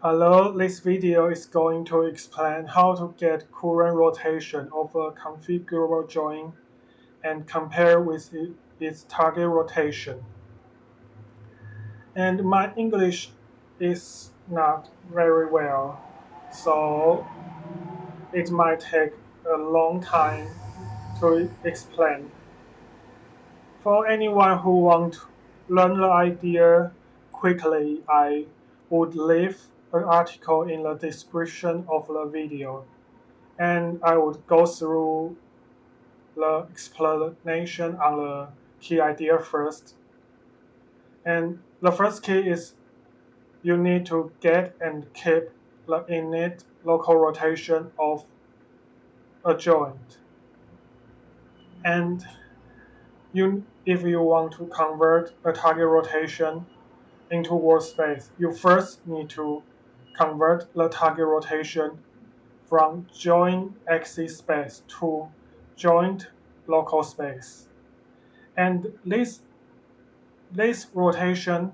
Hello, this video is going to explain how to get current rotation of a configurable joint and compare with its target rotation. And my English is not very well, so it might take a long time to explain. For anyone who wants to learn the idea quickly, I would leave an article in the description of the video, and I would go through the explanation on the key idea first. And the first key is you need to get and keep the innate local rotation of a joint. And if you want to convert a target rotation into workspace, you first need to convert the target rotation from joint axis space to joint local space. And this rotation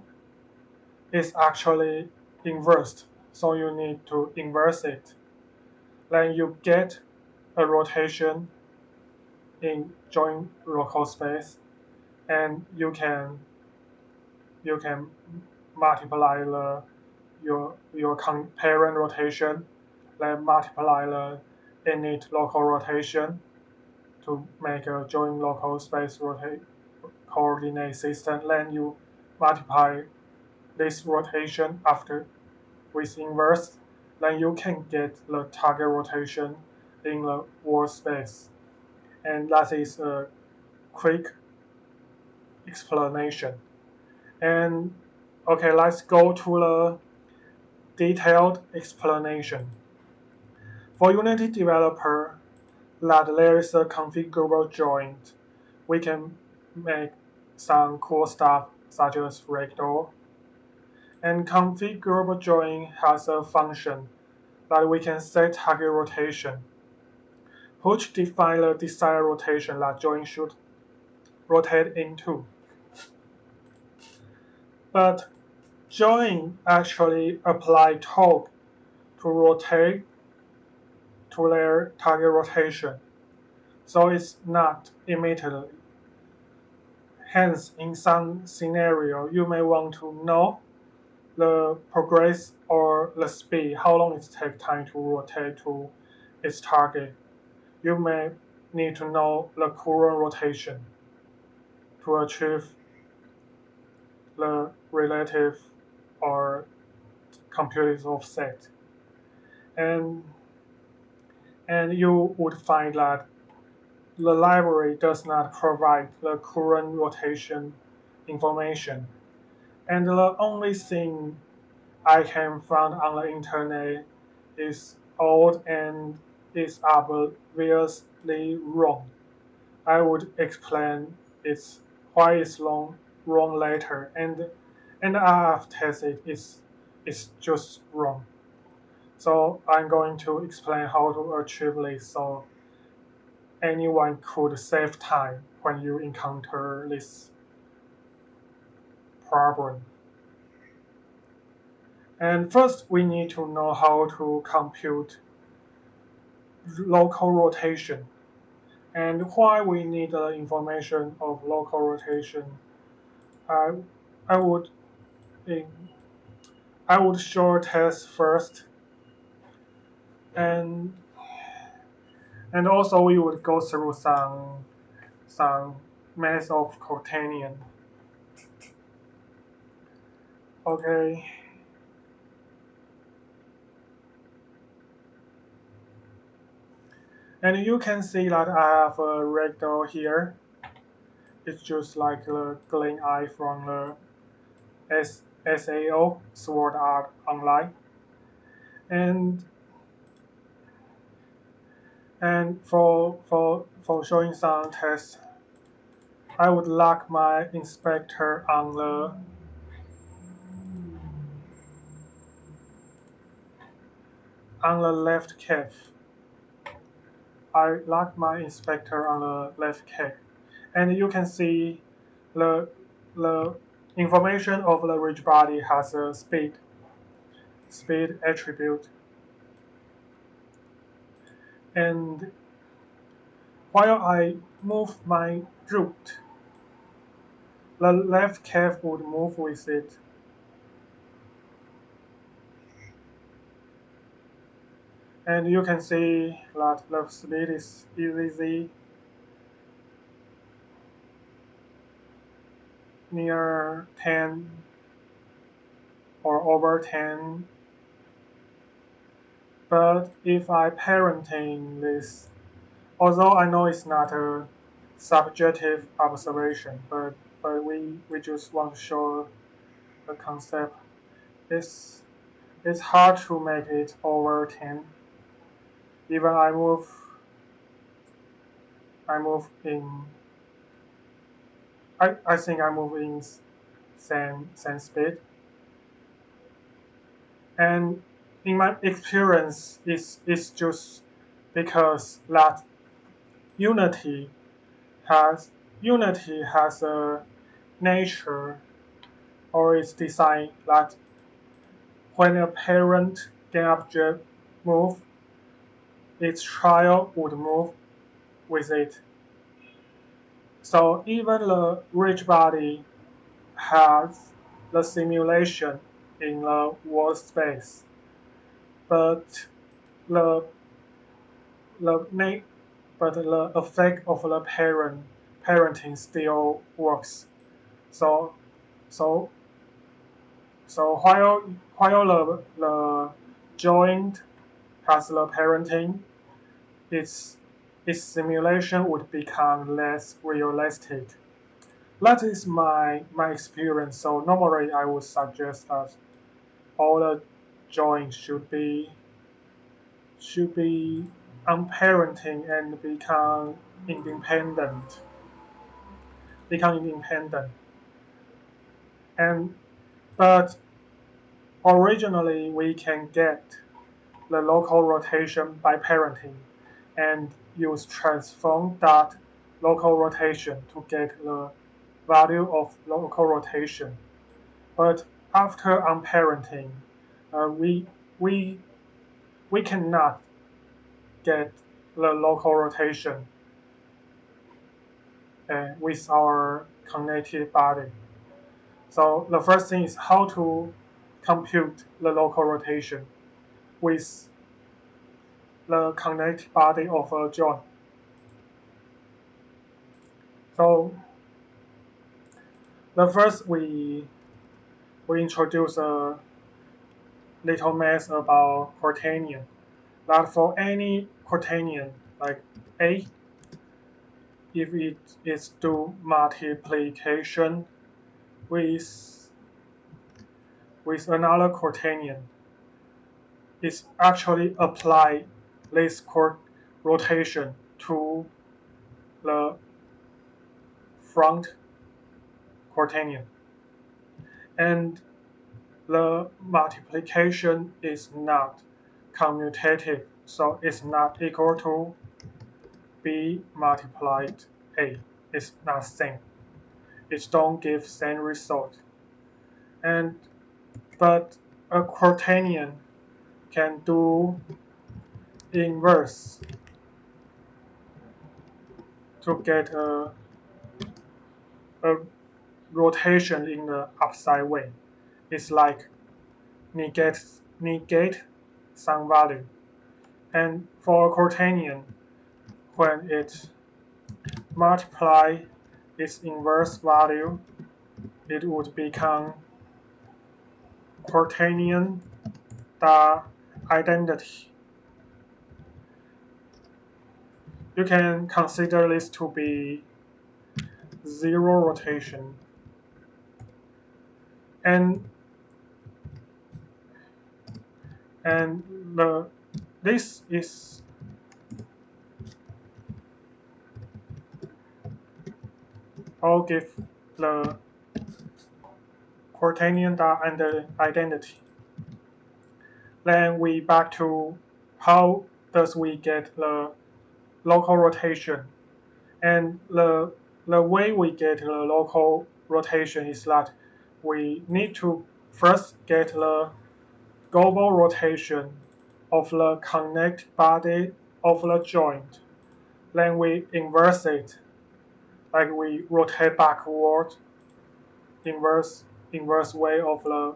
is actually inversed, so you need to inverse it. Then you get a rotation in joint local space, and you can multiply your parent rotation, then multiply the innate local rotation to make a joint local space coordinate system. Then you multiply this rotation after with inverse, then you can get the target rotation in the world space. And that is a quick explanation. And okay, let's go to the detailed explanation. For Unity developer, that there is a configurable joint, we can make some cool stuff such as ragdoll. And configurable joint has a function that we can set target rotation, which defines the desired rotation that joint should rotate into. But joint actually apply torque to rotate to their target rotation, so it's not immediately. Hence, in some scenario, you may want to know the progress or the speed, how long it takes time to rotate to its target. You may need to know the current rotation to achieve the relative or computed offset. And, and you would find that the library does not provide the current rotation information. And the only thing I can find on the internet is old and is obviously wrong. I would explain why it's wrong later, and I have tested it's just wrong. So I'm going to explain how to achieve this so anyone could save time when you encounter this problem. And first, we need to know how to compute local rotation. And why we need the information of local rotation, I, I would I would show a test first, and and also we would go through some math of cotangent. Okay, and you can see that I have a rectangle here. It's just like the green eye from the SAO Sword Art Online, and for showing some tests, I would lock my inspector on the left calf. I lock my inspector on the left calf, and you can see the the information of the ridge body has a speed speed attribute. And while I move my root, the left calf would move with it. And you can see that the speed is easy near 10 or over 10. But if I parenting this, although I know it's not a subjective observation, but we just want to show the concept. It's it's hard to make it over 10. Even I move in I think I move in same speed. And in my experience it's just because that unity has unity has a nature or its design that when a parent game object move, its child would move with it. So even the rich body has the simulation in the world space, but the the na- but the effect of the parenting still works. So so so while the joint has the parenting, its its simulation would become less realistic. That is my experience. So normally I would suggest that all the joints should be on parenting and independent, become independent. And but originally we can get the local rotation by parenting and use transform that local rotation to get the value of local rotation. But after unparenting, we we we cannot get the local rotation with our cognitive body. So the first thing is how to compute the local rotation with the cognitive body of a joint. So the first we introduce a little math about quaternion. That for any quaternion like A, if it is do multiplication with another quaternion, it's actually apply this rotation to the front quaternion. And the multiplication is not commutative, so it's not equal to B multiplied A. It's not same. It don't give same result. And but a quaternion can do inverse to get a rotation in the upside way. It's like negate some value. And for a quaternion, when it multiply its inverse value, it would become quaternion the identity. You can consider this to be zero rotation. And and the this is all give the quaternion the identity. Then we back to how does we get the local rotation. And the way we get the local rotation is that we need to first get the global rotation of the connected body of the joint. Then we inverse it, like we rotate backward, inverse inverse way of the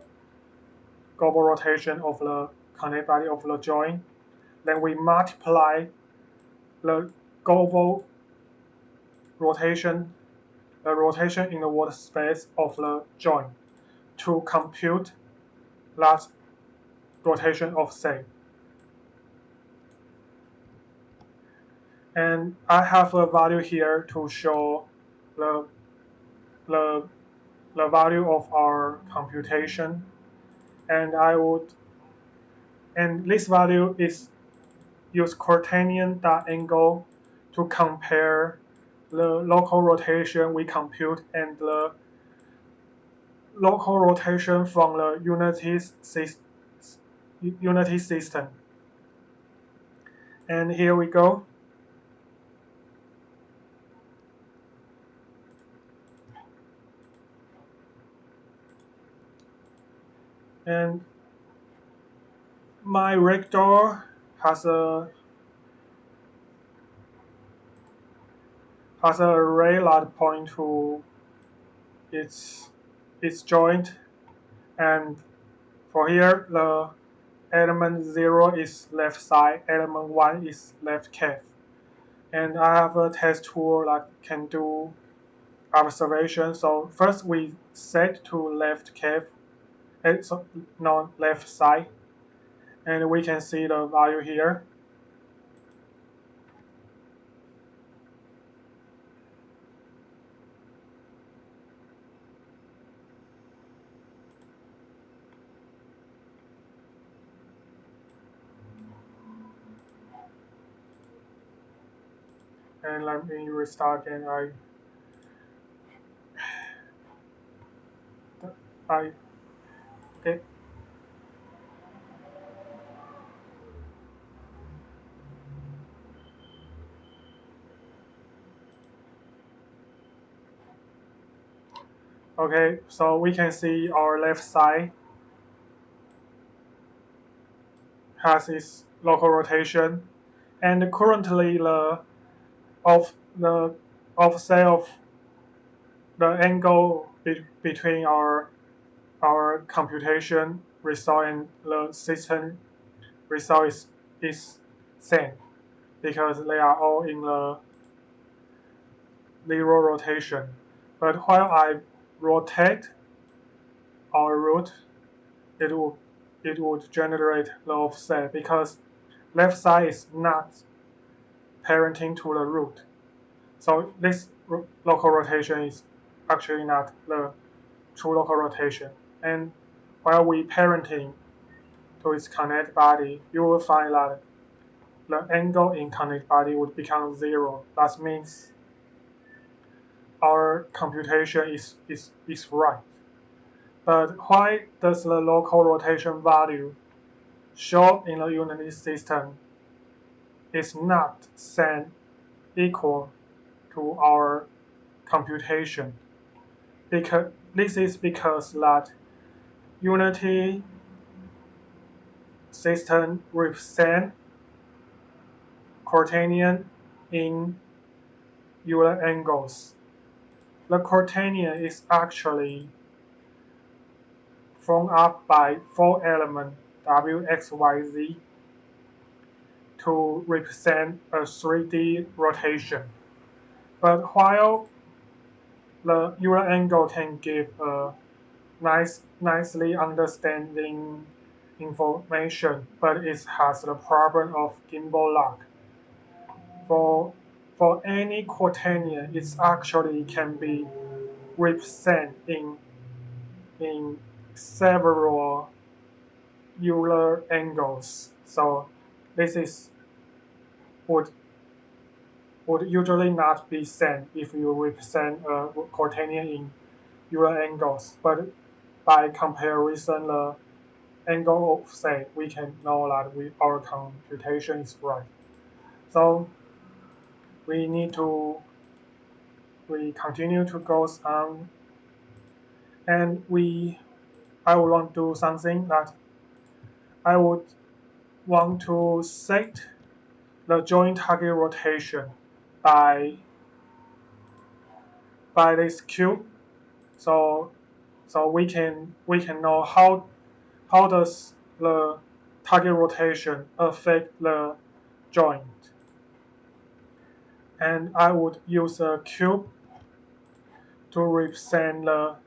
global rotation of the connected body of the joint. Then we multiply the global rotation, the rotation in the water space of the joint to compute that rotation offset. And I have a value here to show the, the, the value of our computation. And and this value is use quaternion dot angle to compare the local rotation we compute and the local rotation from the unity system. And here we go. And my rector has a array that point to its joint, and for here the element 0 is left side, element 1 is left calf. And I have a test tool that can do observation. So first we set to left calf, so no left side, and we can see the value here. And let me restart again. I okay. Okay, so we can see our left side has its local rotation, and currently the offset of the angle between our computation result and the system result is same because they are all in the zero rotation. But while I rotate our root, it would it would generate the offset because left side is not parenting to the root. So this local rotation is actually not the true local rotation. And while we parenting to its connected body, you will find that the angle in connected body would become 0. That means our computation is right. But why does the local rotation value show in the unity system is not same equal to our computation? Because this is because that unity system represent quaternion in Euler angles. The quaternion is actually formed up by 4 elements W, X, Y, Z to represent a 3D rotation. But while the Euler angle can give a nicely understanding information, but it has the problem of gimbal lock. For for any quaternion, it actually can be represented in several Euler angles. So this is would would usually not be same if you represent a quaternion in Euler angles. But by comparison, the angle offset, we can know that our computation is right. So we need to we continue to go on, and I would want to do something that I would want to set the joint target rotation by this cube. So we can know how does the target rotation affect the joint. And I would use a cube to represent the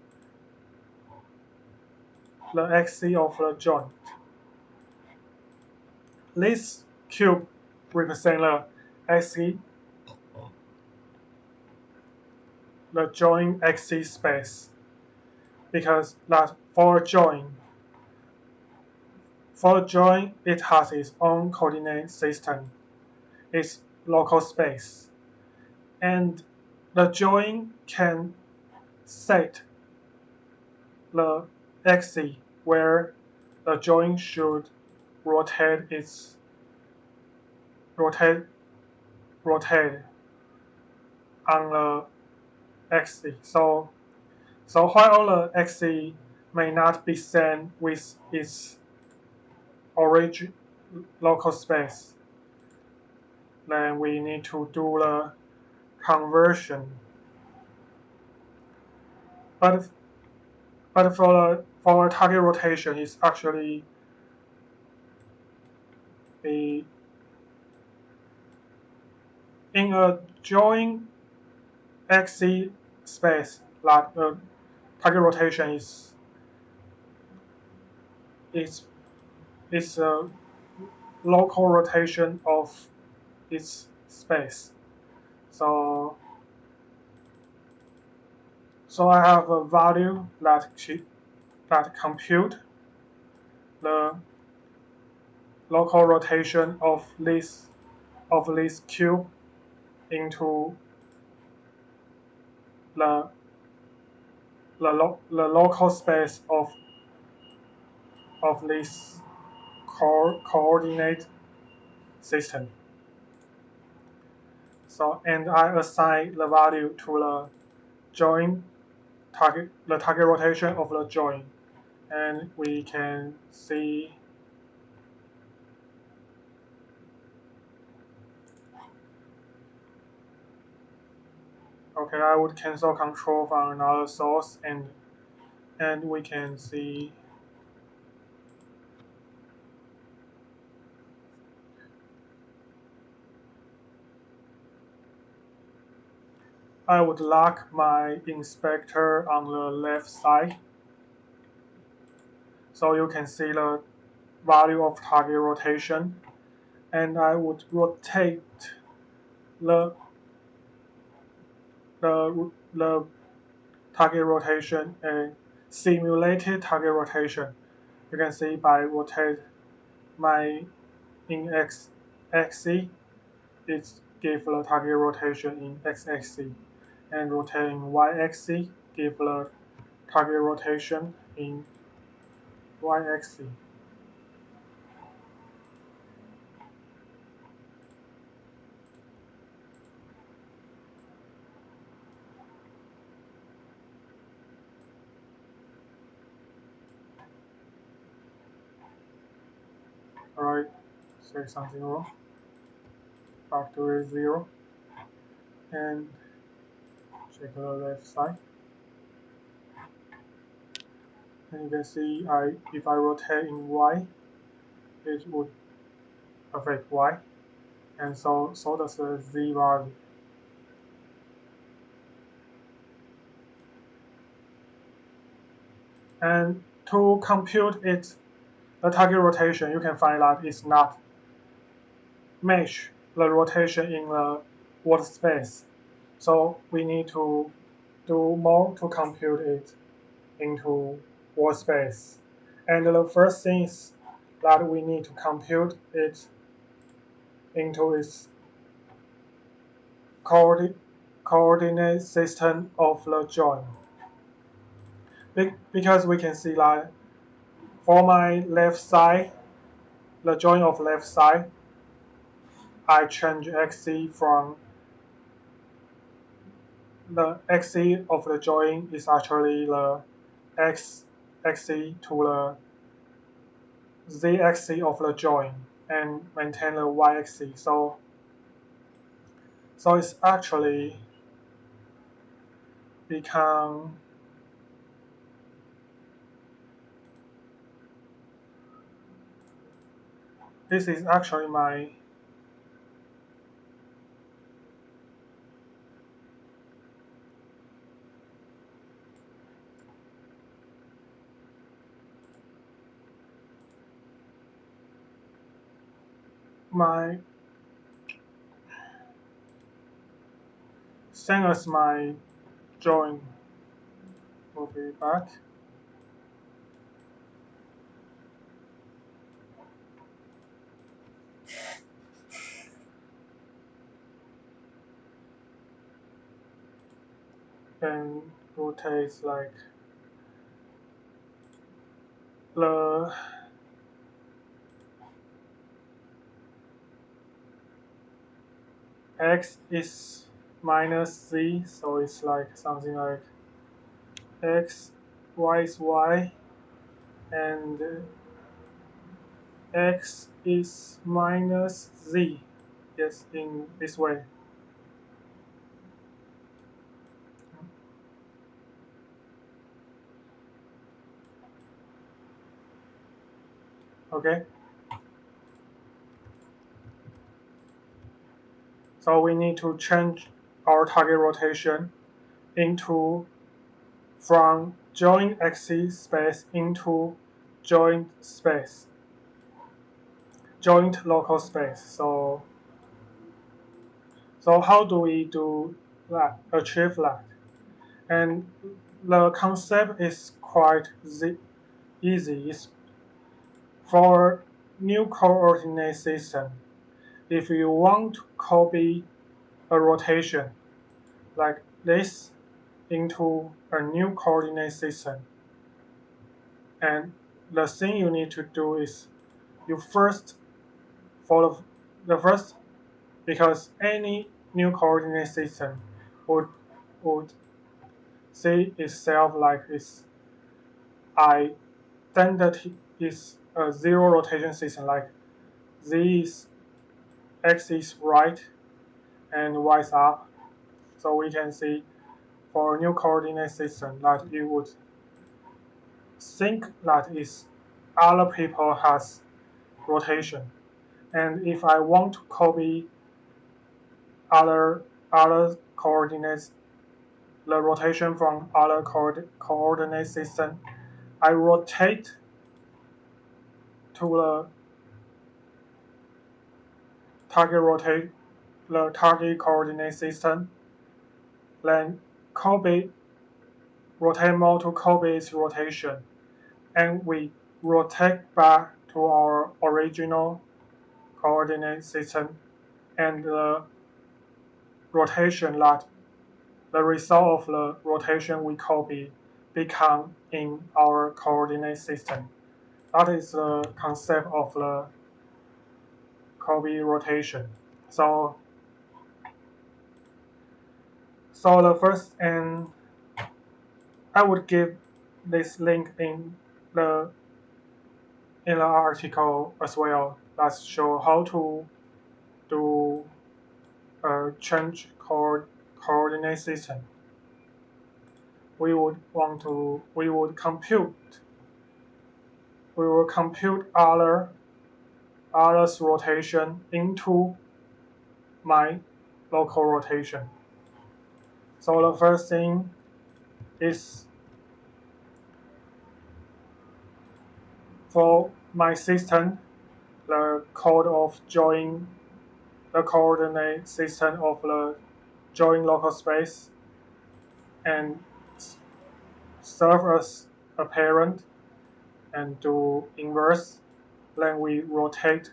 axis of the joint. This cube represents the axis, the joint axis space, because that for a joint it has its own coordinate system, its local space, and the joint can set the axis where the joint should rotate its rotate rotate on the axis. So while the axis may not be same with its origin local space, then we need to do the conversion. But for a target rotation, it's actually a in a joint axis space that the target rotation is is a local rotation of its space. So I have a value that compute the local rotation of this cube into the the local space of this coordinate system. So and I assign the value to the target rotation of the joint, and we can see. Okay, I would cancel control from another source, and we can see. I would lock my inspector on the left side, so you can see the value of target rotation, and I would rotate the the target rotation and simulated target rotation. You can see by rotate my in x axis, it gives the target rotation in x axis, and rotating y axis give the target rotation in y axis. Alright, say something wrong. Factor is 0, and check the left side. And you can see if I rotate in y, it would affect y, and so does the z value. And to compute the target rotation, you can find that it's not match the rotation in the world space. So we need to do more to compute it into world space. And the first thing is that we need to compute it into its coordinate system of the joint. Because we can see that for my left side, the joint of left side, I change axis from the axis of the joint is actually the x axis to the z-axis of the joint and maintain the y-axis. So it's actually become this is actually my same as my joint. Move it back and rotate like the x is minus z, so it's like something like x, y is y, and x is minus z. Yes, in this way. Okay. So we need to change our target rotation into from joint axis space into joint space, joint local space. So how do we do that? Achieve that? And the concept is quite easy. It's for new coordinate system. If you want to copy a rotation like this into a new coordinate system, and the thing you need to do is you first follow the first because any new coordinate system would would see itself like its identity is a zero rotation system like z is x is right and y is up. So we can see for a new coordinate system that you would think that is other people has rotation. And if I want to copy other coordinates, the rotation from other coordinate system, I rotate to rotate the target coordinate system, then copy rotate mode to copy its rotation, and we rotate back to our original coordinate system, and the rotation that the result of the rotation we copy become in our coordinate system. That is the concept of the copy rotation. So, so the first, and I would give this link the in the article as well that show how to do change coordinate system. We would compute we will compute others rotation into my local rotation. So the first thing is for my system, the code of join the coordinate system of the join local space and serve as a parent and do inverse. Then we rotate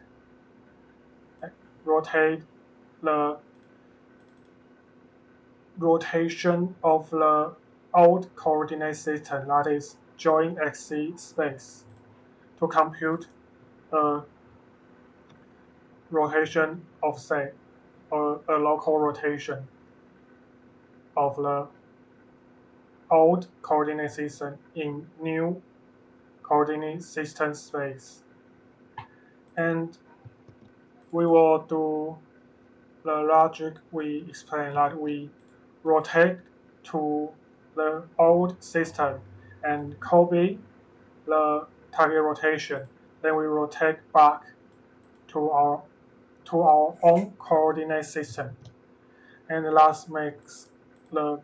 the rotation of the old coordinate system, that is join axis space, to compute a rotation of say a local rotation of the old coordinate system in new coordinate system space. And we will do the logic we explained, that we rotate to the old system and copy the target rotation. Then we rotate back to our own coordinate system. And last makes the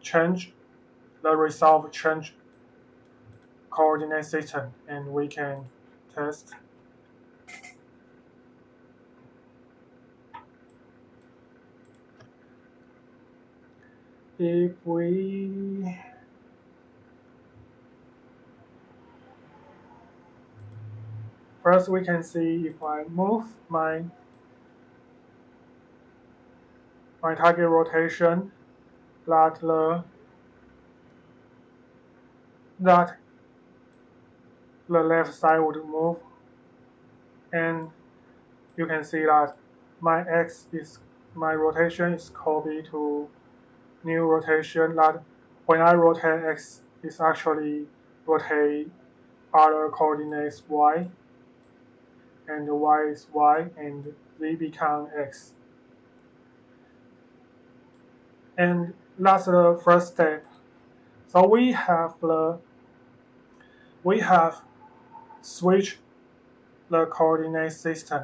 change, the result change coordinate system, and we can test. If we first we can see if I move my target rotation, that that the left side would move, and you can see that my rotation is copied to new rotation, that when I rotate x is actually rotate other coordinates y, and y is y, and z become x. And that's the first step. So we have switched the coordinate system,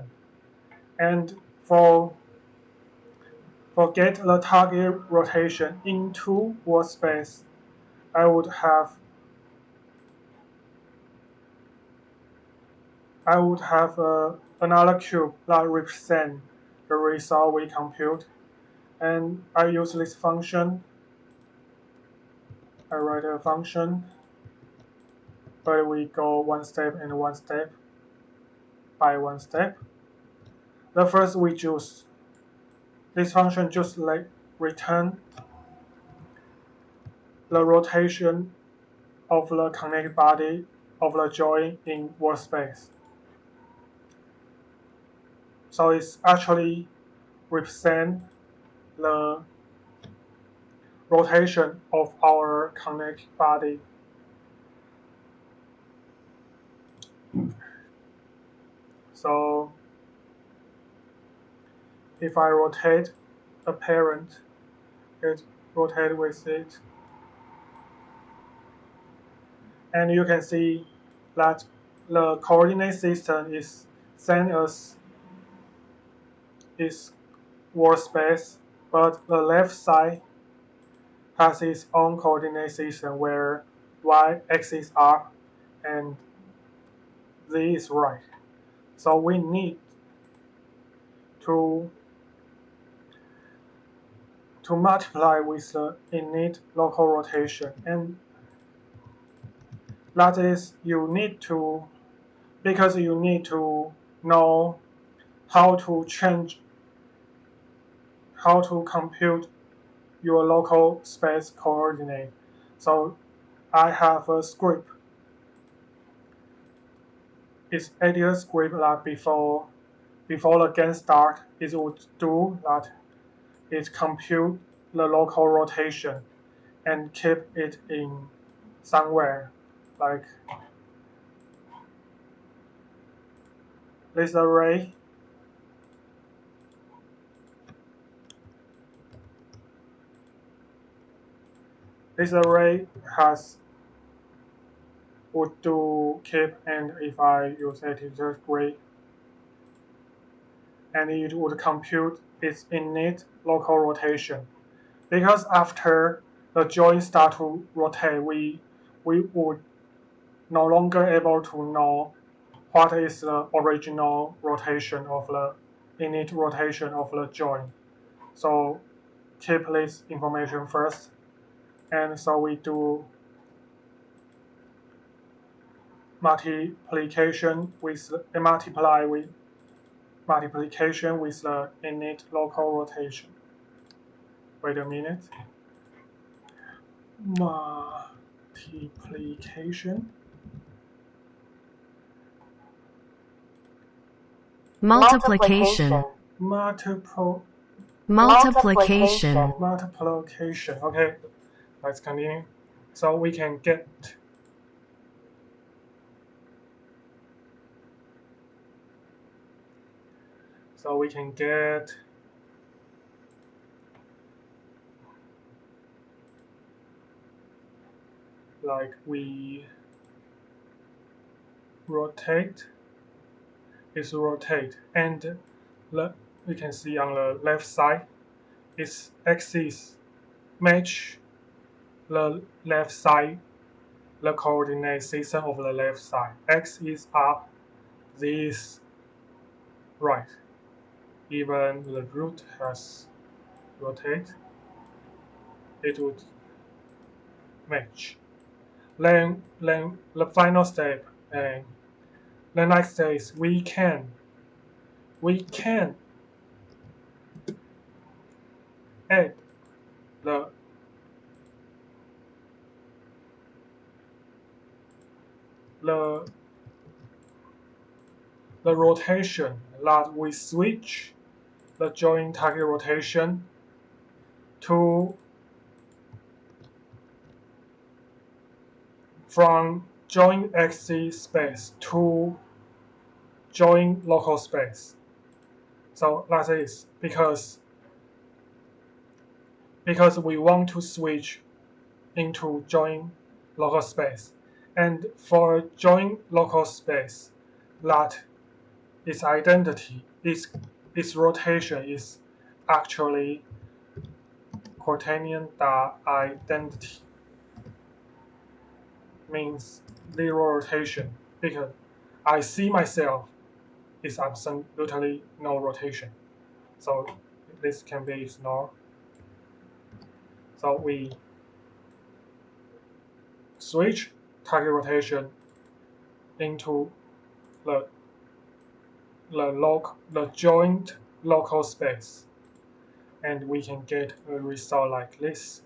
and for get the target rotation into workspace, I would have another cube that represents the result we compute, and I use this function. I write a function, but we go one step and one step by one step. The first we choose this function just like return the rotation of the connected body of the joint in workspace. So it's actually represent the rotation of our connected body. So if I rotate a parent, it rotates with it. And you can see that the coordinate system is sent as its workspace, but the left side has its own coordinate system where y-axis is up and z is right. So we need to multiply with the init local rotation, and that is because you need to know how to compute your local space coordinate. So I have a script. It's ideal script that before the game start, it would do that. It compute the local rotation and keep it in somewhere like this array. This array would do keep, and if I use integer grade, and it would compute its init local rotation. Because after the joint start to rotate, we would no longer able to know what is the original rotation of the init rotation of the joint. So keep this information first, and so we do multiplication with the init local rotation. Wait a minute. Multiplication. Multiplication. Multiplication. Multiplication. Okay, let's continue. So we can get So we can get like we rotate is rotate, and we can see on the left side its axis match the left side, the coordinate system of the left side. X is up, Z is right. Even the root has rotate, it would match. Then the final step, and the next step is we can add the the the rotation that we switch the joint target rotation to from joint axis space to joint local space. So that is because we want to switch into joint local space. And for joint local space, that its identity, its rotation is actually quaternion identity, means zero rotation, because I see myself is absolutely no rotation. So this can be ignored. So we switch target rotation into the the joint local space, and we can get a result like this.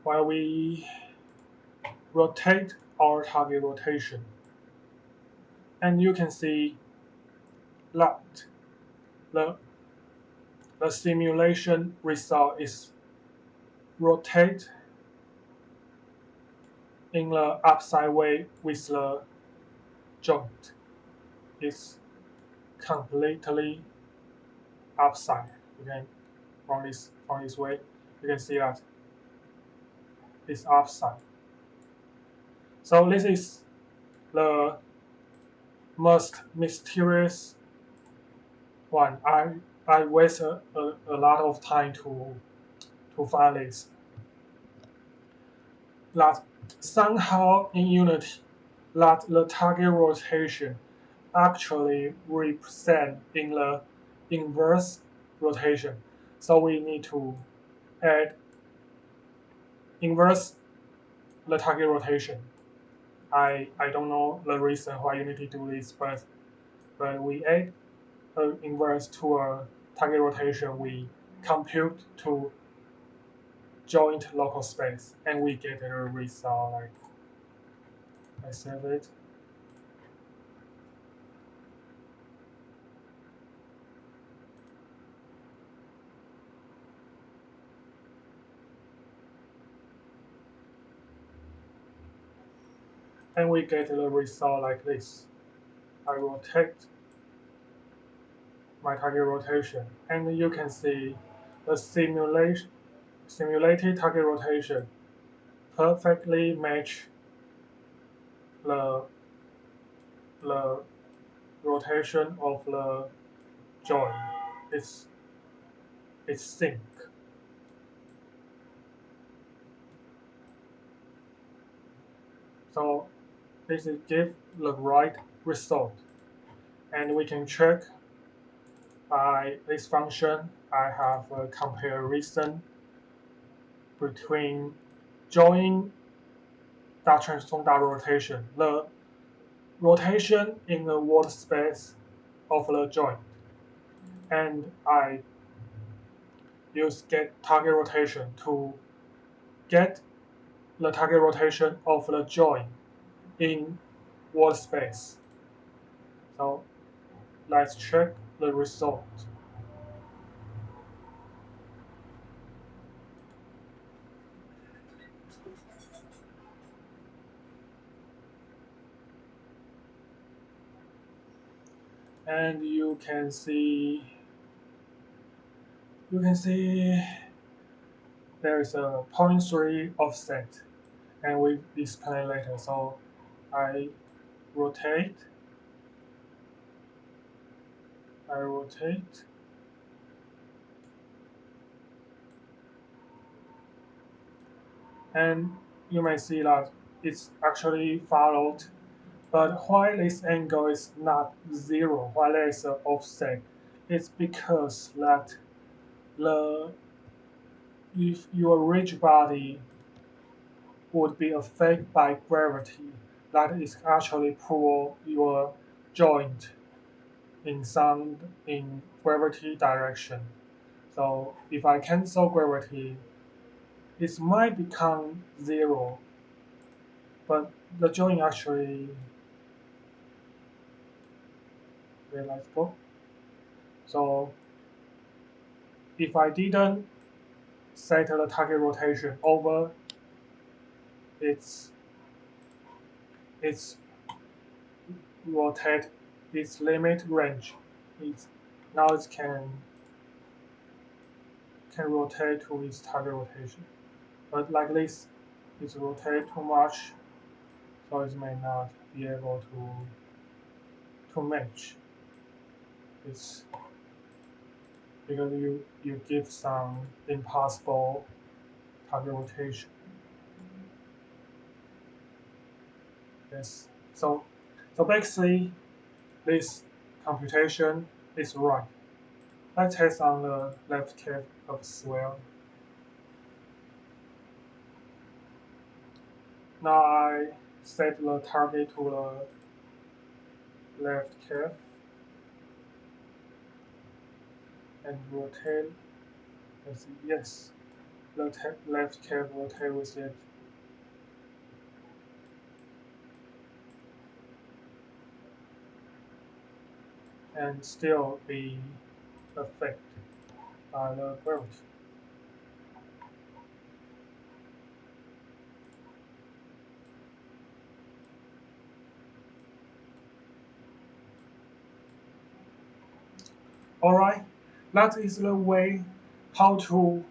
While we rotate our target rotation, and you can see that the, the simulation result is rotate in the upside way with the joint. It's completely upside. You can from this way, you can see that it's upside. So this is the most mysterious one. I waste a lot of time to find this. That somehow in Unity, that the target rotation actually represent in the inverse rotation. So we need to add inverse the target rotation. I don't know the reason why Unity do this, but we add inverse to a target rotation, we compute to joint local space, and we get a result like I save it. And we get the result like this. I rotate my target rotation, and you can see the simulated target rotation perfectly match the the rotation of the joint. It's it's sync. So this is give the right result, and we can check by this function. I have a comparison between joint that transform that rotation, the rotation in the word space of the joint, and I use get target rotation to get the target rotation of the joint in word space. So let's check the result. and you can see there is a zero point 0.3 offset, and we explain later. So I rotate, I rotate, and you may see that it's actually followed. But why this angle is not zero, why there is an offset, it's because that the if your rigid body would be affected by gravity, that is actually pull your joint in gravity direction. So if I cancel gravity, it might become zero, but the joint actually realizable. So if I didn't set the target rotation over its its rotate its limit range, it's now it can rotate to its target rotation. But like this, it rotate too much, so it may not be able to match. It's because you give some impossible target rotation. Yes. So basically this computation is right. Let's test on the left cap as well. Now I set the target to the left cap and rotate. Let's see, yes, the left cap rotate with it, and still be affected by the growth. Alright, that is the way how to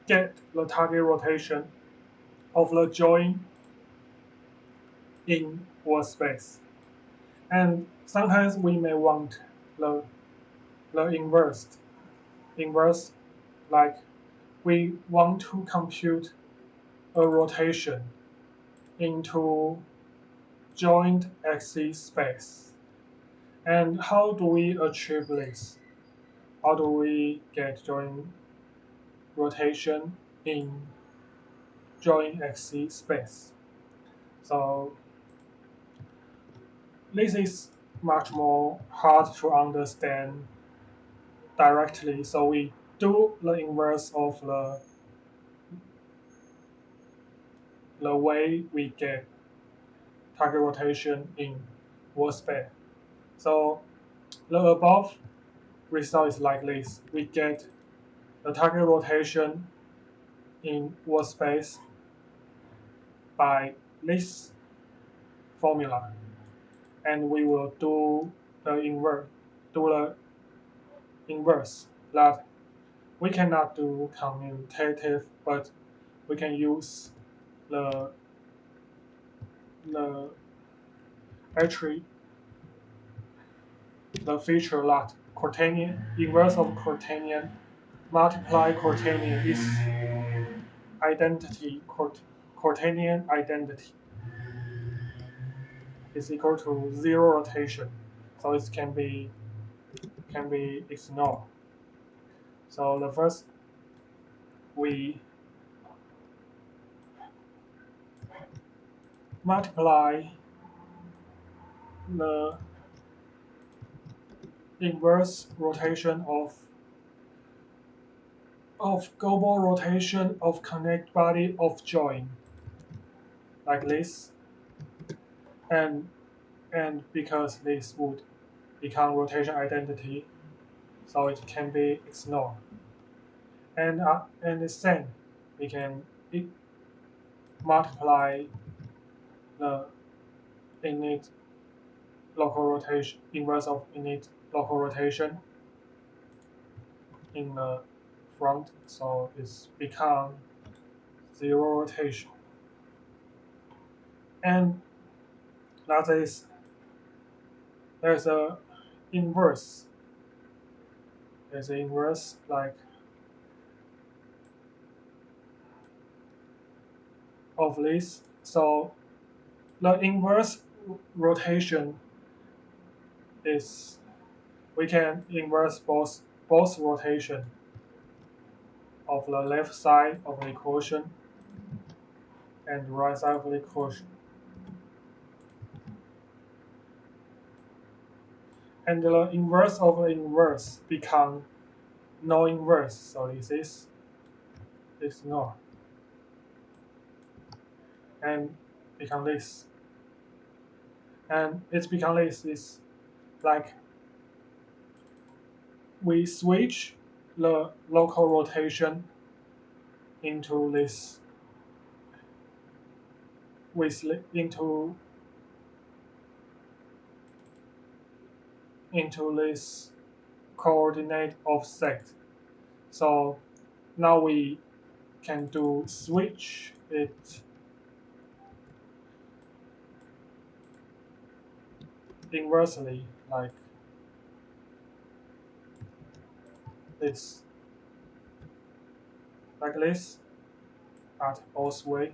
get the target rotation of the joint in workspace. And sometimes we may want the, the inverse, like we want to compute a rotation into joint axis space. And how do we achieve this? How do we get joint rotation in joint axis space? So this is much more hard to understand directly. So we do the inverse of the way we get target rotation in workspace. So the above result is like this. We get the target rotation in workspace by this formula, and we will do the inverse that we cannot do commutative, but we can use the the actually the feature that quaternion inverse of quaternion multiply quaternion is identity quaternion identity is equal to zero rotation, so it can be ignored. So the first we multiply the inverse rotation of global rotation of connect body of joint like this, and because this would become rotation identity, so it can be ignored. And the same, we can multiply the init local rotation, inverse of init local rotation in the front, so it's become 0 rotation. And that is, there's a inverse. There's an inverse like of this. So the inverse rotation is, we can inverse both rotation of the left side of the equation and the right side of the equation. And the inverse of the inverse become no inverse. So this is no. And become this. And it's become this is like we switch the local rotation into this with into this coordinate offset. So now we can do switch it inversely like this, at both way.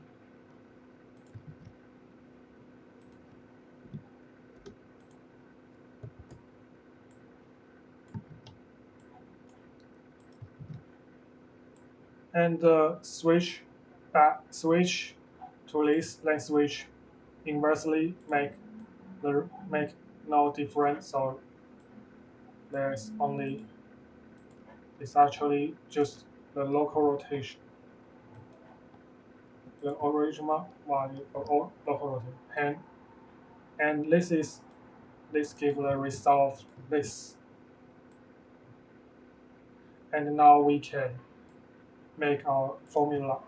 And switch to this, then switch inversely make no difference. So there's only, it's actually just the local rotation, the original value of local rotation. And this gives the result this. And now we can make our formula,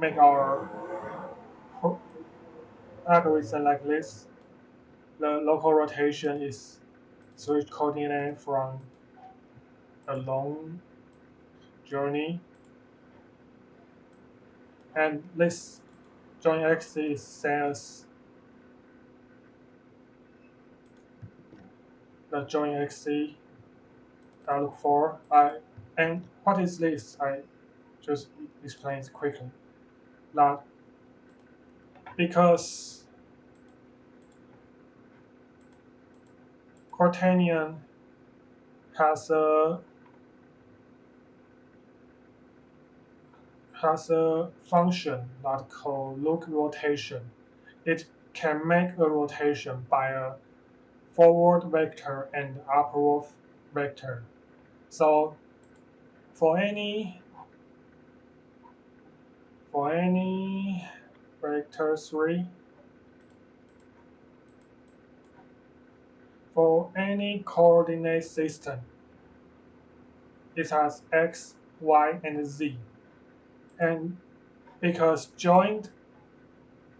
make our algorithm like this. The local rotation is switch coordinate from a long journey, and this joint axis says the joint axis I look for. And what is this? I just explain it quickly. That because quaternion has a function that called loop rotation. It can make a rotation by a forward vector and upward vector. So for any vector 3, for any coordinate system, it has x, y, and z. And because joint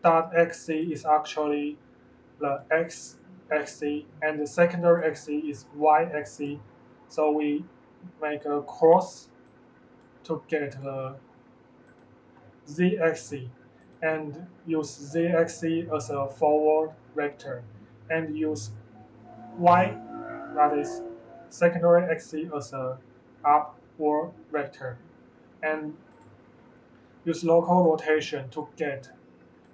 dot xc is actually the x axis and the secondary axis is y axis, so we make a cross to get the z axis and use z axis as a forward vector and use y, that is secondary axis, as a upward vector, and use local rotation to get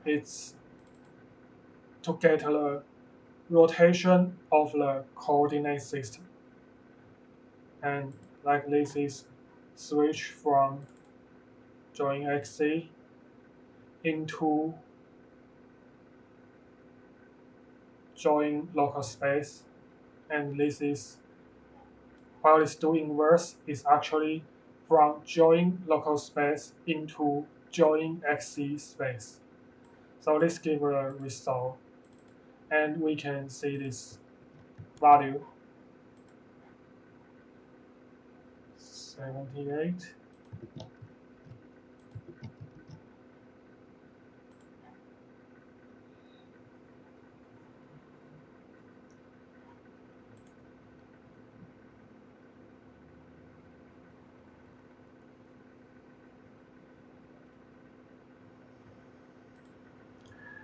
its to get the rotation of the coordinate system. And like this is switch from joint axis into joint local space, and this is, while it's doing inverse, is actually from joint local space into joint axis space. So this gives a result, and we can see this value 78.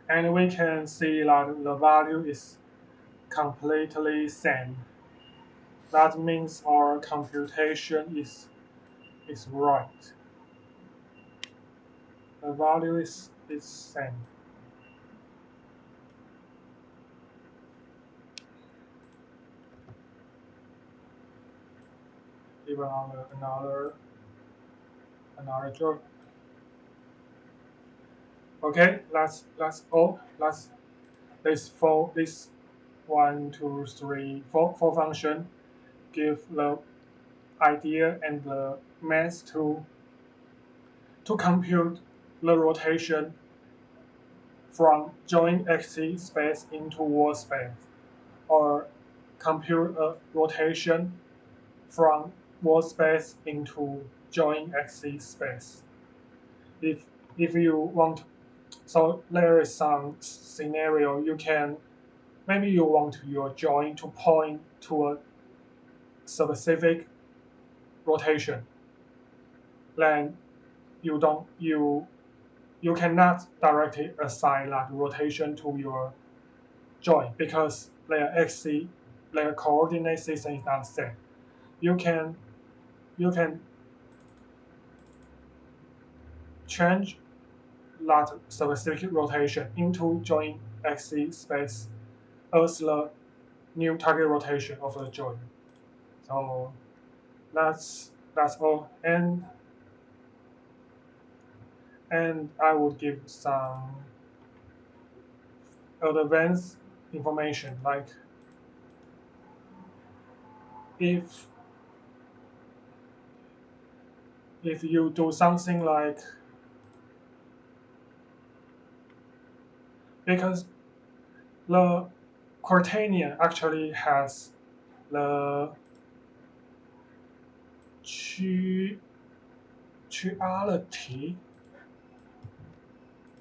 and we can see that the value is completely same. That means our computation is right. The value is same. Even on another job. Okay, let's all let's this one, two, three, four function give the idea and the math to compute the rotation from joint axis space into wall space, or compute a rotation from wall space into joint axis space. If if you want, so there is some scenario you can, maybe you want your joint to point to a specific rotation, then you cannot directly assign that rotation to your joint because their coordinate system is not the same. You can you can change that specific rotation into joint axis space as the new target rotation of the joint. So that's all. And I would give some advanced information like if if you do something like, because the quaternion actually has the chi- chirality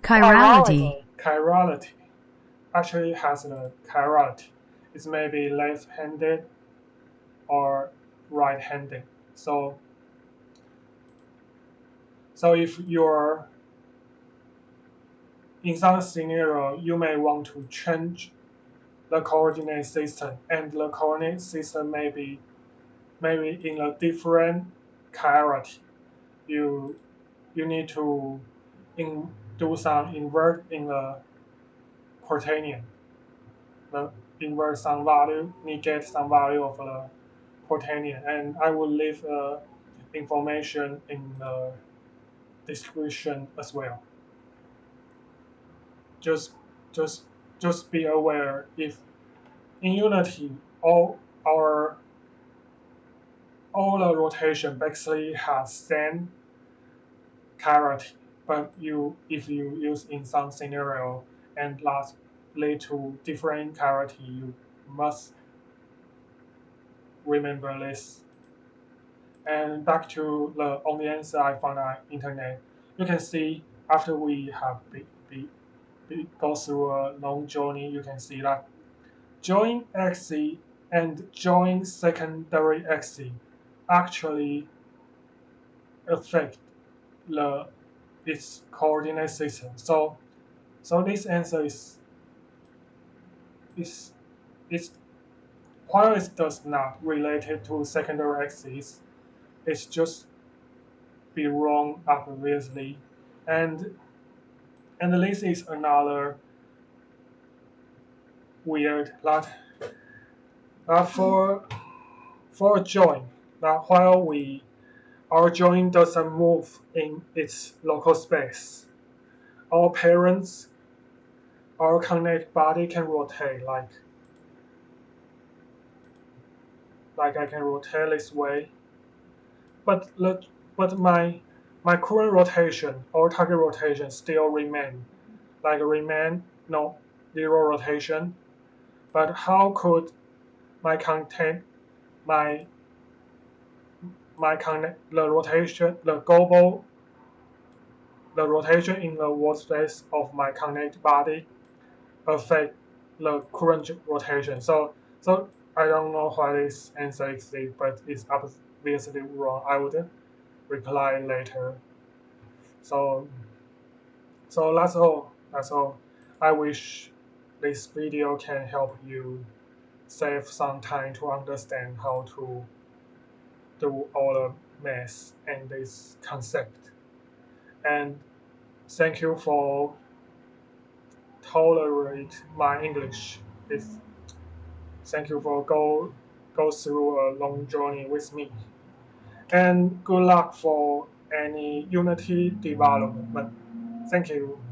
Chirality. chirality actually has the chirality. It's maybe left-handed or right-handed. So if you're in some scenario, you may want to change the coordinate system, and the coordinate system may be maybe in a different chirality. You you need to do some invert in the quaternion, the invert some value, negate some value of the quaternion, and I will leave information in the description as well. Just just just be aware if in Unity our all the rotation basically has same chirality, but if you use in some scenario and that lead to different chirality, you must remember this. And back to the only answer I found on internet, you can see after we have go through a long journey, you can see that joint axis and joint secondary axis actually affect the its coordinate system. So this answer is is while it does not related to secondary axis, it's just be wrong obviously, and this is another weird that for a joint, that while we our joint doesn't move in its local space, our parents our connect body can rotate like I can rotate this way, but but my current rotation or target rotation still remain no zero rotation. But how could my content my my connect the rotation the rotation in the workspace of my connect body affect the current rotation? So I don't know why this answer exists, but it's obviously wrong. I would reply later. So that's all. That's all. I wish this video can help you save some time to understand how to do all the math and this concept. And thank you for tolerate my English. This, thank you for go through a long journey with me. And good luck for any Unity development. Thank you.